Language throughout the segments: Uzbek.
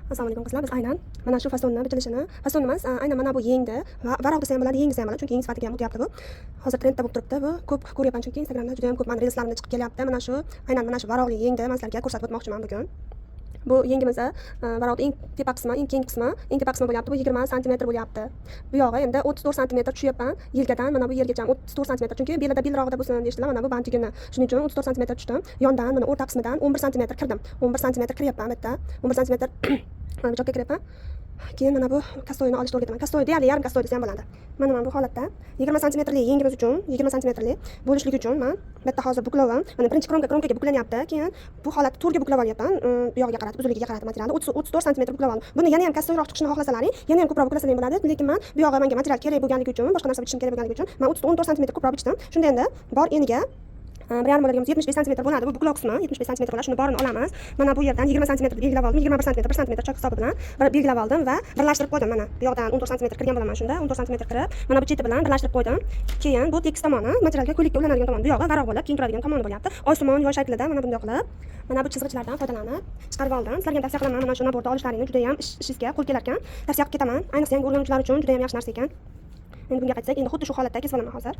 Assalomu alaykum qizlar. Biz aynan mana shu fasonni bichilishini, fasonni emas, aynan mana bu yengdi va varaq desa ham bo'ladi, yeng desa ham bo'ladi, chunki yeng sifatiga ham o'tyapti bu. Hozir trendda bo'lib turibdi bu. Ko'p ko'ryapman chunki Instagramda juda ham ko'p mana reelslarimda chiqib kelyapti. Mana shu aynan mana shu varaqli yengni men sizlarga ko'rsatib o'tmoqchiman bugun. Bu yengimiz varaqning eng tepa qismi, eng keng qismi, eng tepa qismi bo'lyapti. Bu 20 sm bo'lyapti. Bu yog'i endi 34 sm tushyapman. Yelkadan mana bu yergacha 34 sm. Chunki belida belrog'ida bo'lsin deyishdilar, mana bu bantigini. Shuning uchun 34 sm tushdim. Yondan mana o'rta qismidan 11 sm kirdim. 11 sm kiryapman bu yerda. 11 sm mana bu joyga kiryapman. Keyin mana bu kastoyni olishga o'rgataman. Kastoy deyarli yarim kastoy desa ham bo'ladi. Mana bu holatda 20 sm yengimiz uchun, 20 sm bo'lishligi uchun men bu yerda hozir buklavim. Mana birinchi kromkaga buklanyapti. Keyin bu holatda to'rga buklab olyapman. Bu yog'iga qarab, uzunligiga qarab materialni 34 sm buklab oldim. Buni yana ham kastoyroq chiqishini xohlasalaring, yana ham ko'proq buklasangiz bo'ladi. Lekin men bu yog'i menga material kerak bo'lganligi uchun, boshqa narsa bichishim kerak bo'lganligi uchun men 14 sm ko'proq bichdim. Shunda endi bor eniga 1,5 bo'ladigan 75 sm bo'ladi. Bu buklov qismi 75 sm bo'ladi. Shuni borini olamiz. Mana bu yerdan 20 sm belgilab oldim. 21 sm, 1 sm chok hisobi bilan belgilab oldim va birlashtirib qo'ydim. Mana bu yoqdan 14 sm kirgan bo'laman shunda. 14 sm kirib, mana bu cheti bilan birlashtirib qo'ydim. Keyin bu tekis tomoni, materialga ko'ylakka ulanadigan tomoni. Bu yog'i varaq bo'lib, keng turadigan tomoni bo'lyapti. Oysimon yoy shaklida mana bunday qilib, mana bu chizgichlardan foydalanib chiqarib oldim. Sizlarga tavsiya qilaman, mana shu naborda olishlaringiz juda ham ishingizga qo'l kelar ekan. Tavsiya qilib ketaman. Ayniqsa yangi o'rganuvchilar uchun juda ham yaxshi narsa ekan. Endi bunga qaytsak, endi xuddi shu holatda kesib olaman hozir.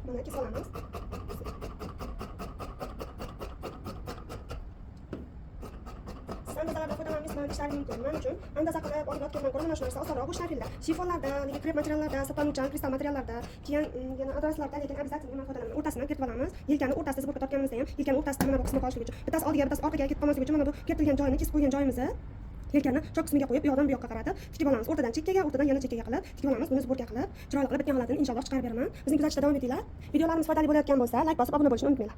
Mana kesib olamiz. Andazalardan foydalanmasdan ishlari mumkin. Men uchun andaza qilib olib ketgan ko'ra mana shu narsa osonroq bu shaklda. Shifonlarda, krep materiallarda, sotlanuvchan kristal materiallarda, keyin yana adreslarda, lekin обязательно men foydalanaman. O'rtasidan ketib olamiz. Yelkani o'rtasida zibirga tortganimizda ham, yelkani o'rtasida mana bu qismi qolishligi uchun. Bittasi oldiga, bittasi orqaga ketib qolmasligi uchun mana bu ketilgan joyini kesib qo'ygan joyimizni yelkani chok qismiga qo'yib, bu yoqdan bu yoqqa qaratib tikib olamiz. O'rtadan chekkaga, o'rtadan yana chekkaga qilib tikib olamiz. Buni zibirga qilib, chiroyli qilib bitgan holatini inshaalloh chiqarib beraman. Bizni kuzatishda davom etinglar. Videolarimiz foydali bo'layotgan bo'lsa, like bosib obuna bo'lishni unutmanglar.